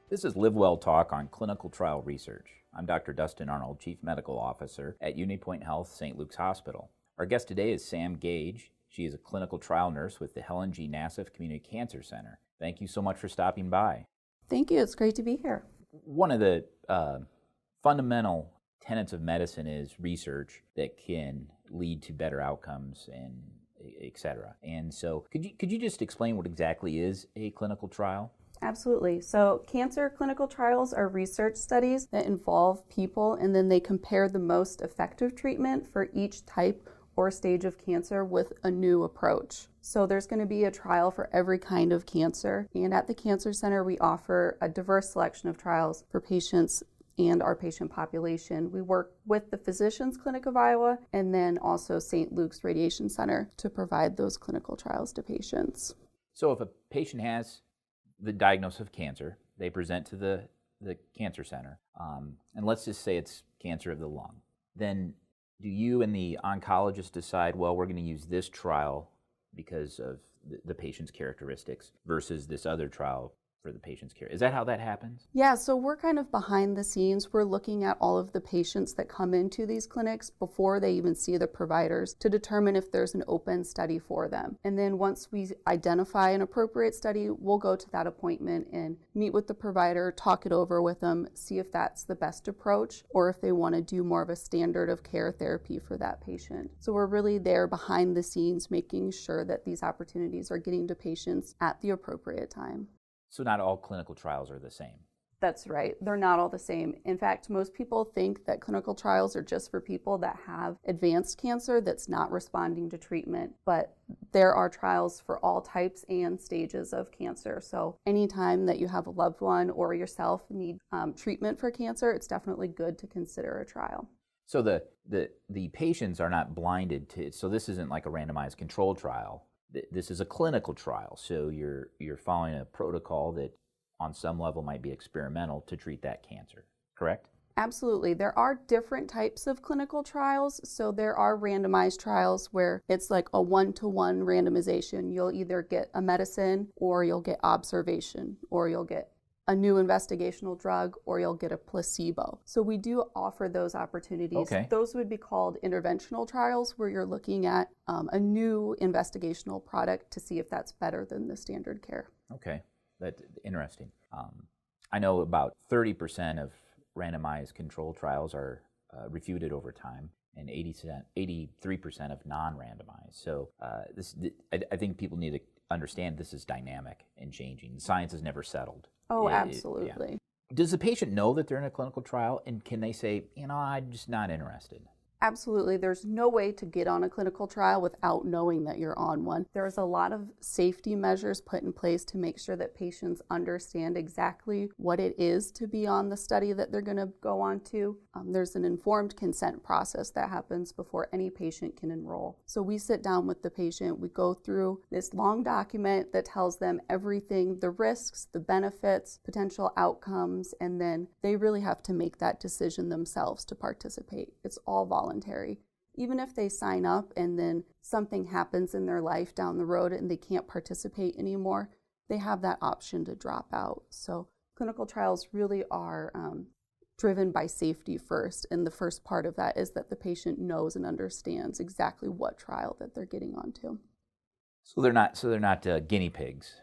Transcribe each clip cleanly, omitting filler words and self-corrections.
This is LiveWell Talk on clinical trial research. I'm Dr. Dustin Arnold, Chief Medical Officer at UnityPoint Health St. Luke's Hospital. Our guest today is Sam Gage. She is a clinical trial nurse with the Helen G. Nassif Community Cancer Center. Thank you so much for stopping by. Thank you. It's great to be here. One of the fundamental tenets of medicine is research that can lead to better outcomes and et cetera. And so could you just explain what exactly is a clinical trial? Absolutely. So cancer clinical trials are research studies that involve people, and then they compare the most effective treatment for each type or stage of cancer with a new approach. So there's going to be a trial for every kind of cancer. And at the Cancer Center, we offer a diverse selection of trials for patients and our patient population. We work with the Physicians Clinic of Iowa and then also St. Luke's Radiation Center to provide those clinical trials to patients. So if a patient has the diagnosis of cancer, they present to the cancer center, and let's just say it's cancer of the lung. Then do you and the oncologist decide, well, we're going to use this trial because of the patient's characteristics versus this other trial for the patient's care? Is that how that happens? Yeah, so we're kind of behind the scenes. We're looking at all of the patients that come into these clinics before they even see the providers to determine if there's an open study for them. And then once we identify an appropriate study, we'll go to that appointment and meet with the provider, talk it over with them, see if that's the best approach or if they want to do more of a standard of care therapy for that patient. So we're really there behind the scenes making sure that these opportunities are getting to patients at the appropriate time. So not all clinical trials are the same. That's right. They're not all the same. In fact, most people think that clinical trials are just for people that have advanced cancer that's not responding to treatment, but there are trials for all types and stages of cancer. So anytime that you have a loved one or yourself need treatment for cancer, it's definitely good to consider a trial. So the patients are not blinded to, so this isn't like a randomized control trial. This is a clinical trial, so you're following a protocol that on some level might be experimental to treat that cancer, correct? Absolutely. There are different types of clinical trials. So there are randomized trials where it's like a one-to-one randomization. You'll either get a medicine or you'll get observation or you'll get a new investigational drug, or you'll get a placebo. So we do offer those opportunities. Okay. Those would be called interventional trials, where you're looking at a new investigational product to see if that's better than the standard care. Okay, that's interesting. I know about 30% of randomized control trials are refuted over time, and 83% of non-randomized. So I think people need to understand this is dynamic and changing. Science is never settled. Oh, absolutely. Yeah. Does the patient know that they're in a clinical trial, and can they say, I'm just not interested? Absolutely. There's no way to get on a clinical trial without knowing that you're on one. There's a lot of safety measures put in place to make sure that patients understand exactly what it is to be on the study that they're going to go on to. There's an informed consent process that happens before any patient can enroll. So we sit down with the patient, we go through this long document that tells them everything, the risks, the benefits, potential outcomes, and then they really have to make that decision themselves to participate. It's all voluntary. Even if they sign up and then something happens in their life down the road and they can't participate anymore, they have that option to drop out. So clinical trials really are driven by safety first, and the first part of that is that the patient knows and understands exactly what trial that they're getting onto. So they're not guinea pigs.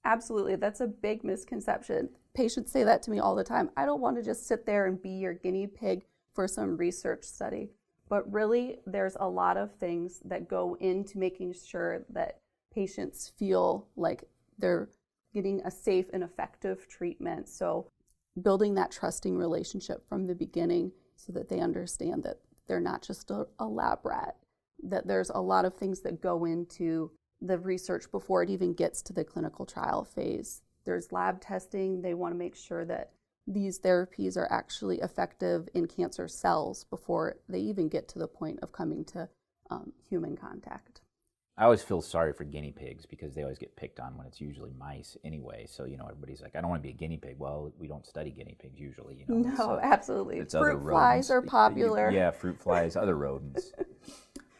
Absolutely. That's a big misconception. Patients say that to me all the time. I don't want to just sit there and be your guinea pig for some research study. But really, there's a lot of things that go into making sure that patients feel like they're getting a safe and effective treatment. So building that trusting relationship from the beginning so that they understand that they're not just a lab rat, that there's a lot of things that go into the research before it even gets to the clinical trial phase. There's lab testing. They want to make sure that these therapies are actually effective in cancer cells before they even get to the point of coming to human contact. I always feel sorry for guinea pigs because they always get picked on when it's usually mice anyway. So, everybody's like, I don't want to be a guinea pig. Well, we don't study guinea pigs usually, No, so absolutely. It's Fruit flies are popular. Yeah, fruit flies, other rodents.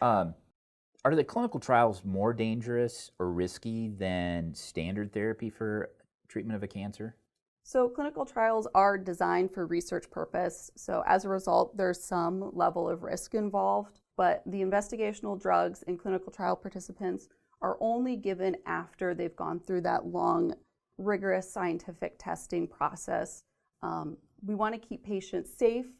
Are the clinical trials more dangerous or risky than standard therapy for treatment of a cancer? So clinical trials are designed for research purpose. So as a result, there's some level of risk involved, but the investigational drugs in clinical trial participants are only given after they've gone through that long, rigorous scientific testing process. We want to keep patients safe,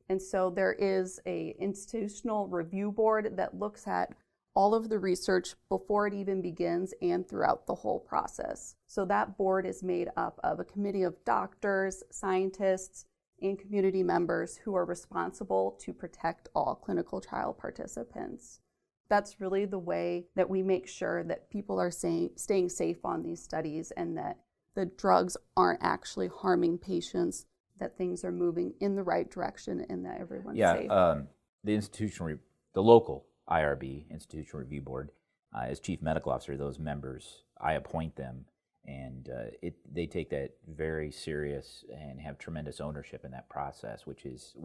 and so there is an institutional review board that looks at all of the research before it even begins and throughout the whole process. So that board is made up of a committee of doctors, scientists, and community members who are responsible to protect all clinical trial participants. That's really the way that we make sure that people are staying safe on these studies and that the drugs aren't actually harming patients, that things are moving in the right direction and that everyone's safe. The local IRB, Institutional Review Board, as Chief Medical Officer, those members, I appoint them, and they take that very serious and have tremendous ownership in that process, which is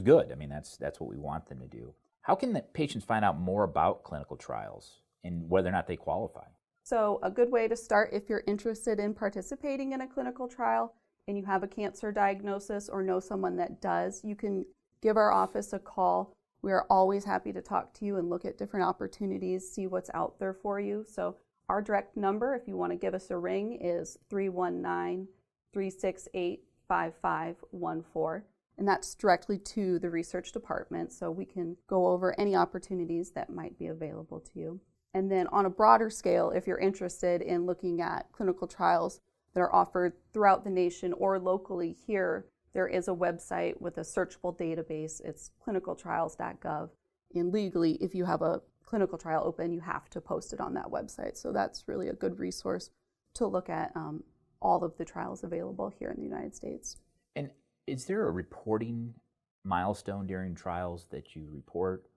good. I mean, that's what we want them to do. How can the patients find out more about clinical trials and whether or not they qualify? So a good way to start, if you're interested in participating in a clinical trial and you have a cancer diagnosis or know someone that does, you can give our office a call. We are always happy to talk to you and look at different opportunities, see what's out there for you. So our direct number, if you want to give us a ring, is 319-368-5514. And that's directly to the research department, so we can go over any opportunities that might be available to you. And then on a broader scale, if you're interested in looking at clinical trials that are offered throughout the nation or locally here, there is a website with a searchable database. It's clinicaltrials.gov. And legally, if you have a clinical trial open, you have to post it on that website. So that's really a good resource to look at all of the trials available here in the United States. And is there a reporting milestone during trials that you report,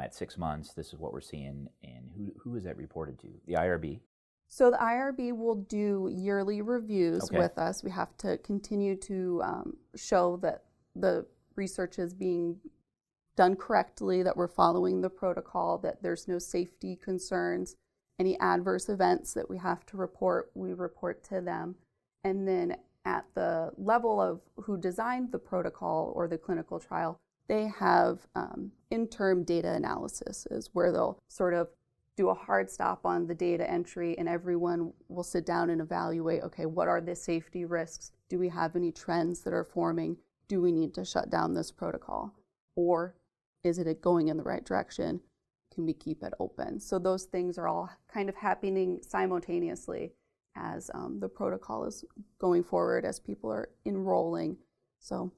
at 6 months, this is what we're seeing, and who is that reported to? The IRB? So the IRB will do yearly reviews with us. We have to continue to show that the research is being done correctly, that we're following the protocol, that there's no safety concerns, any adverse events that we have to report, we report to them. And then at the level of who designed the protocol or the clinical trial, they have interim data analysis where they'll sort of do a hard stop on the data entry and everyone will sit down and evaluate, okay, what are the safety risks? Do we have any trends that are forming? Do we need to shut down this protocol? Or is it going in the right direction? Can we keep it open? So those things are all kind of happening simultaneously as the protocol is going forward, as people are enrolling. So,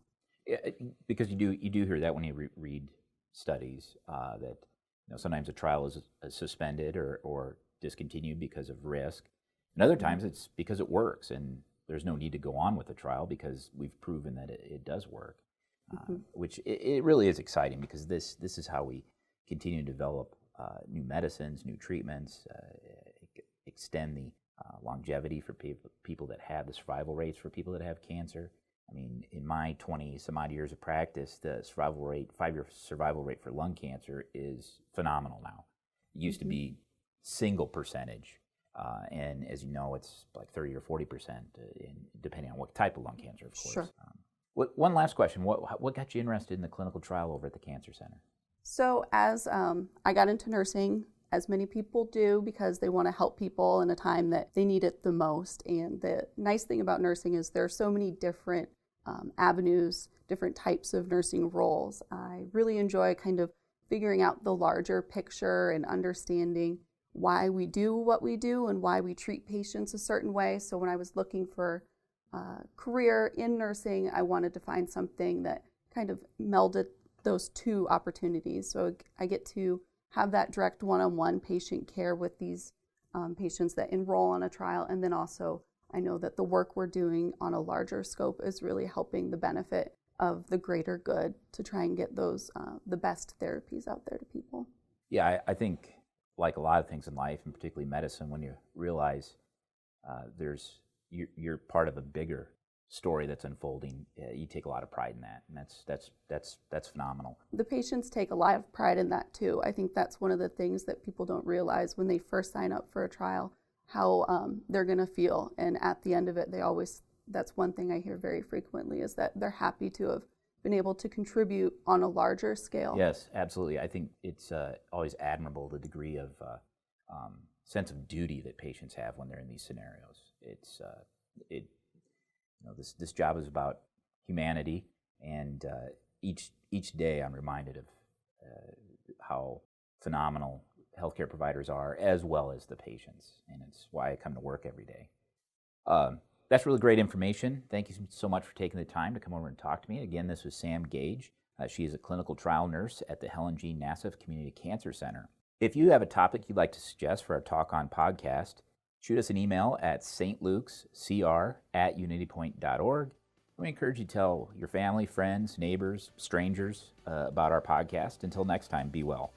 yeah, because you do hear that when you read studies that sometimes a trial is suspended or discontinued because of risk, and other times it's because it works and there's no need to go on with the trial because we've proven that it does work. Which it really is exciting because this is how we continue to develop new medicines, new treatments, extend the longevity for people that have the survival rates for people that have cancer. I mean, in my 20 some odd years of practice, the survival rate, 5-year survival rate for lung cancer is phenomenal now. It used to be single percentage, and as you know, it's like 30 or 40%, depending on what type of lung cancer, of course. Sure. One last question. What got you interested in the clinical trial over at the Cancer Center? So as I got into nursing, as many people do, because they want to help people in a time that they need it the most. And the nice thing about nursing is there are so many different avenues, different types of nursing roles. I really enjoy kind of figuring out the larger picture and understanding why we do what we do and why we treat patients a certain way. So when I was looking for career in nursing, I wanted to find something that kind of melded those two opportunities. So I get to have that direct one-on-one patient care with these patients that enroll on a trial, and then also I know that the work we're doing on a larger scope is really helping the benefit of the greater good to try and get those the best therapies out there to people. Yeah, I think like a lot of things in life, and particularly medicine, when you realize you're part of a bigger story that's unfolding, you take a lot of pride in that, and that's phenomenal. The patients take a lot of pride in that too. I think that's one of the things that people don't realize when they first sign up for a trial, how they're going to feel, and at the end of it, they always that's one thing I hear very frequently, is that they're happy to have been able to contribute on a larger scale. Yes, absolutely. I think it's always admirable the degree of sense of duty that patients have when they're in these scenarios. This job is about humanity, and each day I'm reminded of how phenomenal healthcare providers are, as well as the patients, and it's why I come to work every day. That's really great information. Thank you so much for taking the time to come over and talk to me. Again, this was Sam Gage. She is a clinical trial nurse at the Helen G. Nassif Community Cancer Center. If you have a topic you'd like to suggest for our Talk On podcast, shoot us an email at stlukescr@unitypoint.org. We encourage you to tell your family, friends, neighbors, strangers about our podcast. Until next time, be well.